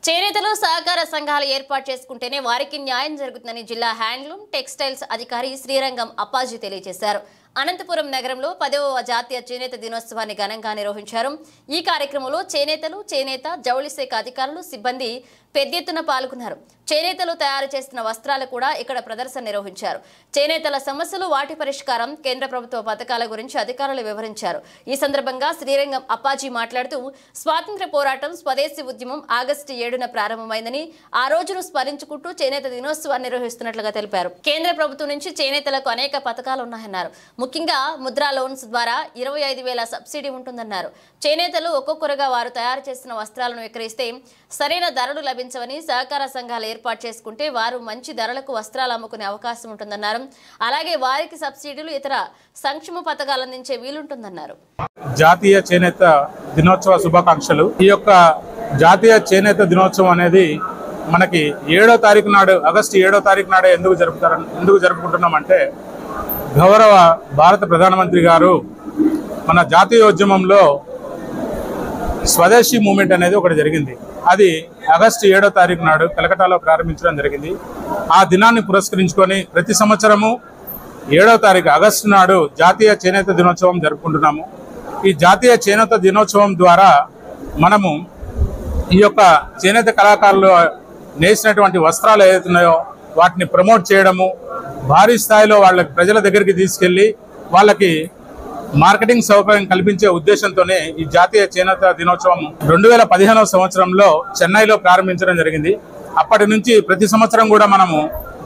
చేనేతలు సహకార సంఘాలు ఏర్పాటు చేసుకుంటేనే వారికి న్యాయం జరుగుతుందని జిల్లా హ్యాండ్లూమ్ టెక్స్టైల్స్ అధికారి శ్రీరంగం అప్పాజీ తెలియజేశారు. అనంతపురం నగరంలో 10వ జాతీయ చేనేత దినోత్సవాన్ని ఘనంగా నిర్వహించారు. ఈ కార్యక్రమంలో చేనేతలు, చేనేత, జౌళి శాఖ అధికారులు, సిబ్బంది పెద్ద ఎత్తున పాల్గొన్నారు. చేనేతలు తయారు చేసిన వస్త్రాలు కూడా ఇక్కడ ప్రదర్శన నిర్వహించారు. చేనేతల సమస్యలు, వాటి పరిష్కారం, కేంద్ర ప్రభుత్వ పథకాల గురించి అధికారులు వివరించారు. ఈ సందర్భంగా శ్రీరంగం అప్పాజీ మాట్లాడుతూ స్వాతంత్ర్య పోరాటం, స్వదేశీ ఉద్యమం ఆగస్టు 7న ప్రారంభమైందని, ఆ రోజును స్మరించుకుంటూ చేనేత దినోత్సవాన్ని నిర్వహిస్తున్నట్లుగా తెలిపారు. కేంద్ర ప్రభుత్వం నుంచి చేనేతలకు అనేక పథకాలు ఉన్నాయన్నారు. ముఖ్యంగా ముద్రా లోన్స్ ద్వారా 25,000 సబ్సిడీ ఉంటుందన్నారు. చేనేతలు ఒక్కొక్కరుగా వారు తయారు చేసిన వస్త్రాలను విక్రయిస్తే సరైన ధరలు లభించవని, సహకార సంఘాలు ఏర్పాటు చేసుకుంటే వారు మంచి ధరలకు వస్త్రాలు అమ్ముకునే అవకాశం ఉంటుందన్నారు. అలాగే వారికి సబ్సిడీలు, ఇతర సంక్షేమ పథకాలు అందించే వీలుంటుందన్నారు. జాతీయ చేనేత దినోత్సవ శుభాకాంక్షలు. ఈ యొక్క జాతీయ చేనేత దినోత్సవం అనేది మనకి 7వ తారీఖు నాడు, ఆగస్టు 7వ తారీఖు నాడే ఎందుకు జరుపుకుంటున్నామంటే, గౌరవ భారత ప్రధానమంత్రి గారు మన జాతీయోద్యమంలో స్వదేశీ మూవ్మెంట్ అనేది ఒకటి జరిగింది. అది ఆగస్టు 7వ తారీఖు నాడు కలకటాలో ప్రారంభించడం జరిగింది. ఆ దినాన్ని పురస్కరించుకొని ప్రతి సంవత్సరము 7వ తారీఖు ఆగస్టు నాడు జాతీయ చేనేత దినోత్సవం జరుపుకుంటున్నాము. ఈ జాతీయ చేనేత దినోత్సవం ద్వారా మనము ఈ యొక్క చేనేత కళాకారులు నేసినటువంటి వస్త్రాలు ఏదైతున్నాయో వాటిని ప్రమోట్ చేయడము, భారీ స్థాయిలో వాళ్ళకి ప్రజల దగ్గరికి తీసుకెళ్లి వాళ్ళకి మార్కెటింగ్ సౌకర్యం కల్పించే ఉద్దేశంతోనే ఈ జాతీయ చేనేత దినోత్సవం 2015వ సంవత్సరంలో చెన్నైలో ప్రారంభించడం జరిగింది. అప్పటి నుంచి ప్రతి సంవత్సరం కూడా మనము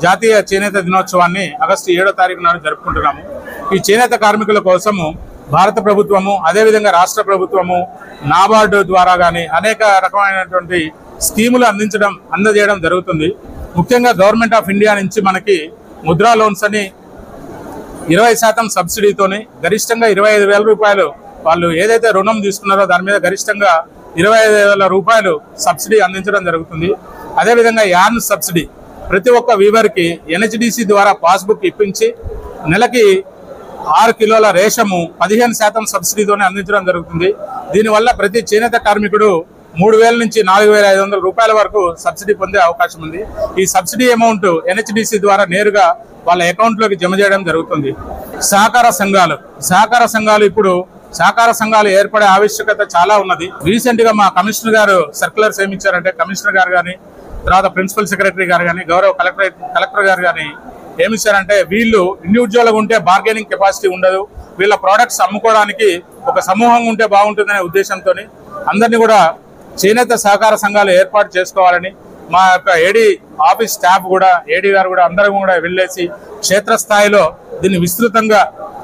జాతీయ చేనేత దినోత్సవాన్ని ఆగస్టు 7వ తారీఖు నాడు జరుపుకుంటున్నాము. ఈ చేనేత కార్మికుల కోసము భారత ప్రభుత్వము, అదేవిధంగా రాష్ట్ర ప్రభుత్వము, నాబార్డు ద్వారా కానీ అనేక రకమైనటువంటి స్కీములు అందజేయడం జరుగుతుంది. ముఖ్యంగా గవర్నమెంట్ ఆఫ్ ఇండియా నుంచి మనకి ముద్రా లోన్స్ అని 20% సబ్సిడీతోని గరిష్టంగా 25,000 రూపాయలు వాళ్ళు ఏదైతే రుణం తీసుకున్నారో దాని మీద గరిష్టంగా 25,000 రూపాయలు సబ్సిడీ అందించడం జరుగుతుంది. అదేవిధంగా యార్న్ సబ్సిడీ ప్రతి ఒక్క వీవర్కి NHDC ద్వారా పాస్బుక్ ఇప్పించి నెలకి 6 కిలోల రేషము 15% సబ్సిడీతోనే అందించడం జరుగుతుంది. దీనివల్ల ప్రతి చేనేత కార్మికుడు 3,000 నుంచి 4,500 రూపాయల వరకు సబ్సిడీ పొందే అవకాశం ఉంది. ఈ సబ్సిడీ అమౌంట్ NHDC ద్వారా నేరుగా వాళ్ళ అకౌంట్లోకి జమ చేయడం జరుగుతుంది. సహకార సంఘాలు ఇప్పుడు సహకార సంఘాలు ఏర్పడే ఆవశ్యకత చాలా ఉన్నది. రీసెంట్ గా మా కమిషనర్ గారు సర్క్యులర్స్ ఏమి ఇచ్చారంటే, కమిషనర్ గారు కానీ, తర్వాత ప్రిన్సిపల్ సెక్రటరీ గారు కానీ, గౌరవ కలెక్టర్ గారు కానీ ఏమి ఇచ్చారంటే, వీళ్ళు ఇండివిజువల్ గా ఉంటే బార్గెనింగ్ కెపాసిటీ ఉండదు, వీళ్ళ ప్రోడక్ట్స్ అమ్ముకోవడానికి ఒక సమూహంగా ఉంటే బాగుంటుందనే ఉద్దేశంతో అందరినీ కూడా చేనేత సహకార సంఘాలు ఏర్పాటు చేసుకోవాలని మా యొక్క ఏడీ ఆఫీస్ స్టాఫ్ కూడా, ఏడీ గారు కూడా అందరం కూడా వెళ్ళేసి క్షేత్రస్థాయిలో దీన్ని విస్తృతంగా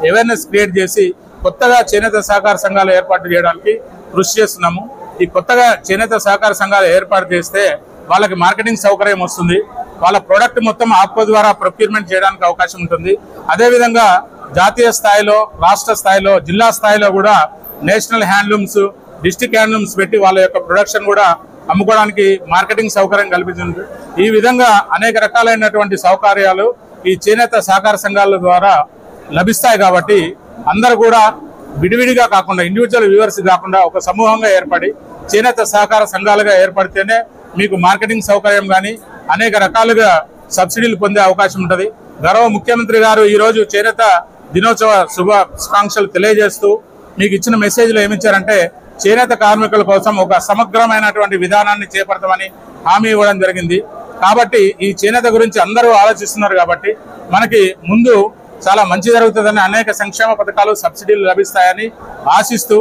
అవేర్నెస్ క్రియేట్ చేసి కొత్తగా చేనేత సహకార సంఘాలు ఏర్పాటు చేయడానికి కృషి చేస్తున్నాము. ఈ కొత్తగా చేనేత సహకార సంఘాలు ఏర్పాటు చేస్తే వాళ్ళకి మార్కెటింగ్ సౌకర్యం వస్తుంది, వాళ్ళ ప్రోడక్ట్ మొత్తం ఆప్కో ద్వారా ప్రొక్యూర్మెంట్ చేయడానికి అవకాశం ఉంటుంది. అదేవిధంగా జాతీయ స్థాయిలో, రాష్ట్ర స్థాయిలో, జిల్లా స్థాయిలో కూడా నేషనల్ హ్యాండ్లూమ్స్, డిస్ట్రిక్ట్ హ్యాండ్లూమ్స్ పెట్టి వాళ్ళ యొక్క ప్రొడక్షన్ కూడా అమ్ముకోవడానికి మార్కెటింగ్ సౌకర్యం కల్పించింది. ఈ విధంగా అనేక రకాలైనటువంటి సౌకర్యాలు ఈ చేనేత సహకార సంఘాల ద్వారా లభిస్తాయి. కాబట్టి అందరూ కూడా విడివిడిగా కాకుండా, ఇండివిజువల్ వ్యూవర్స్ కాకుండా ఒక సమూహంగా ఏర్పడి చేనేత సహకార సంఘాలుగా ఏర్పడితేనే మీకు మార్కెటింగ్ సౌకర్యం కానీ అనేక రకాలుగా సబ్సిడీలు పొందే అవకాశం ఉంటుంది. గౌరవ ముఖ్యమంత్రి గారు ఈరోజు చేనేత దినోత్సవ శుభాకాంక్షలు తెలియజేస్తూ మీకు ఇచ్చిన మెసేజ్లో ఏమిచ్చారంటే, చేనేత కార్మికుల కోసం ఒక సమగ్రమైనటువంటి విధానాన్ని చేపడతామని హామీ ఇవ్వడం జరిగింది. కాబట్టి ఈ చేనేత గురించి అందరూ ఆలోచిస్తున్నారు. కాబట్టి మనకి ముందు చాలా మంచి జరుగుతుందని, అనేక సంక్షేమ పథకాలు, సబ్సిడీలు లభిస్తాయని ఆశిస్తూ